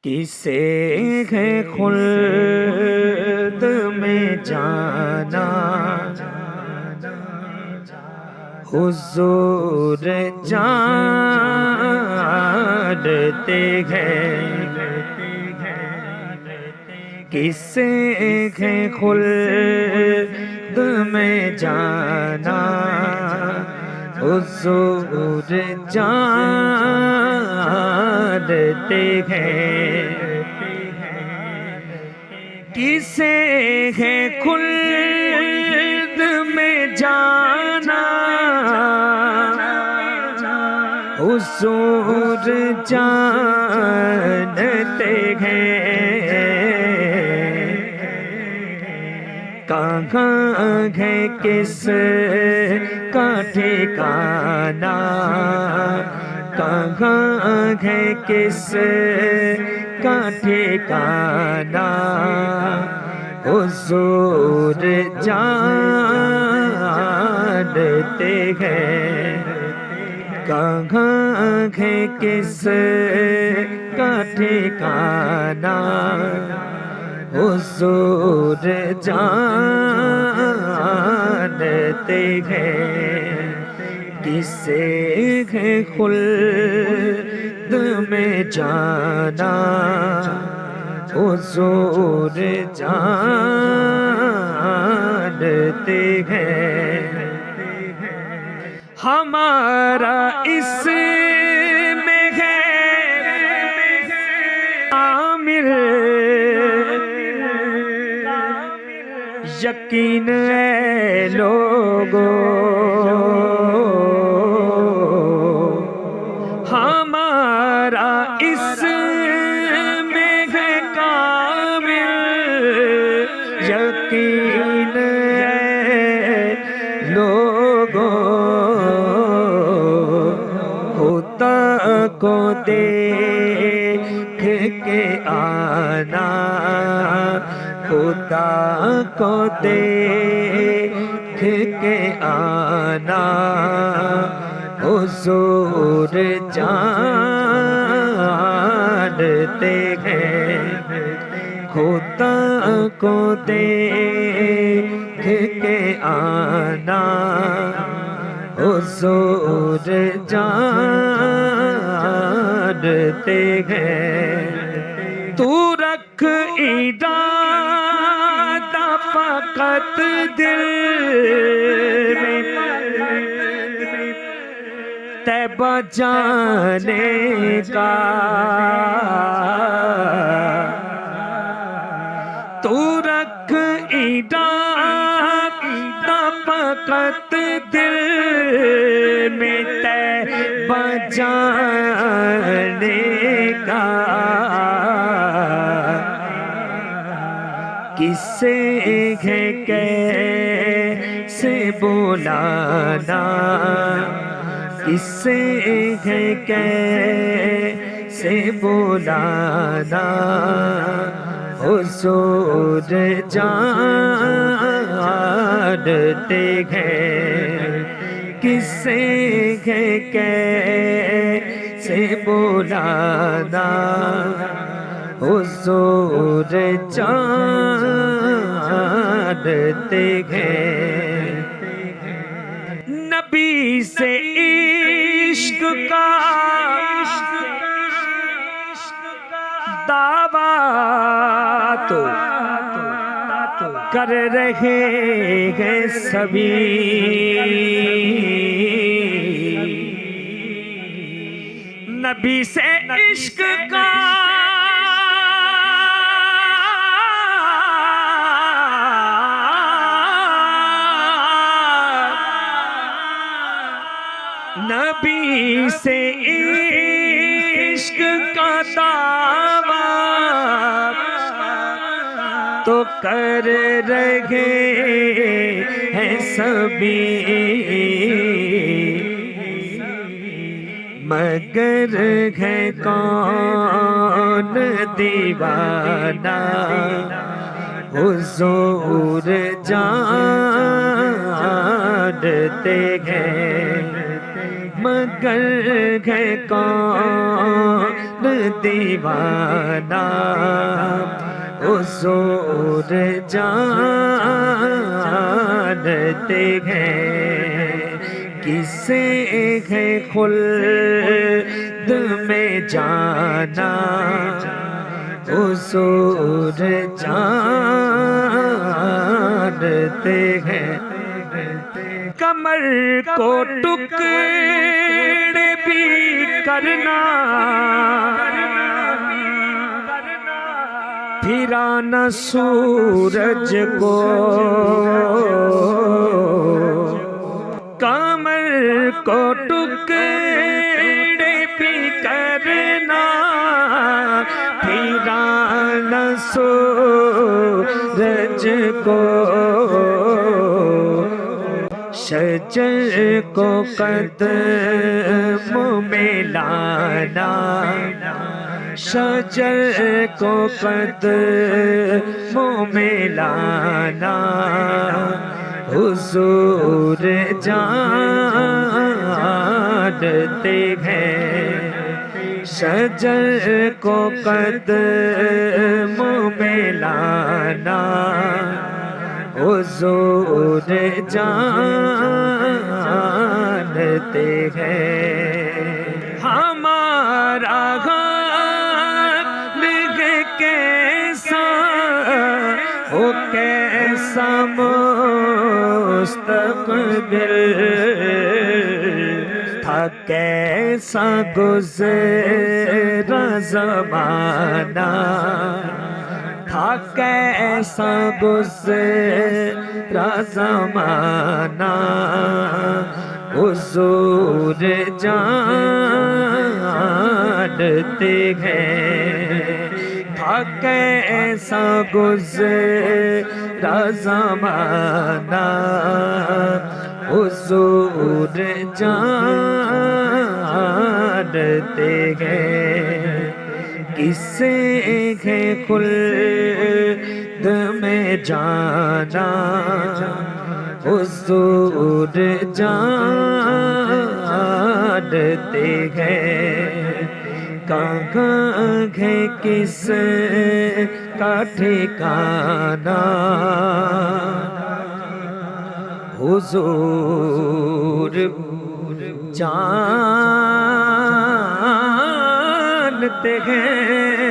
किसे है खुल्द में जाना, हुजूर जानते हैं। किसे है खुल्द में जाना, हुजूर जानते हैं। किसे है खुल्द में जाना, हुजूर जानते हैं। कहाँ है किस का ठिकाना, कहाँ है किस का ठिकाना, हुजूर जानते हैं। कहाँ है किस का ठिकाना, हुजूर जानते हैं। किसे है खुल्द में जाना, हुजूर जानते हैं। हमारा इसमें है आमिर, यकीन है लोगों, हमारा इसमें है कामिल, यकीन है लोगों। खुदा को देख के आना, खुदा को देख के आना, हुजूर जानते हैं। खुदा को देख के आना, हुजूर जानते हैं। तू रख इरादा फकत दिल में, तैबा जाने का। तू रख इरादा फकत दिल में, तैबा जाने का। किसे है कैसे बुलाना, किसे है कैसे बुलाना, हुजूर जानते हैं। किसे है कैसे बुलाना, हुजूर जानते हैं। नबी से इश्क का दावा तो कर रहे हैं सभी, नबी से इश्क का नबी से इश्क का दावा तो कर रहे हैं सभी, मगर है कौन दीवाना, हुजूर जानते हैं। मगर है कौन दीवाना हुजूर जानते हैं किसे है खुल्द में जाना हुजूर जानते हैं। कमर को टुकड़े भी करना फिरा न सूरज को कमर को टुकड़े भी करना फिरा न सूरज को शजर को कदमों में लाना शजर को कदमों में लाना हुजूर जानते हैं शजर को कदमों में लाना हुजूर जानते हैं। हमारा हाल कैसा हो कैसा मुस्तक़बिल था कैसा गुज़रा ज़माना था कैसा गुज़रा ज़माना हुजूर जानते हैं था कैसा गुज़रा ज़माना हुजूर जानते हैं किसे है खुल्द में जाना हुजूर जानते हैं। कहाँ है किस का ठिकाना हुजूर जानते हैं।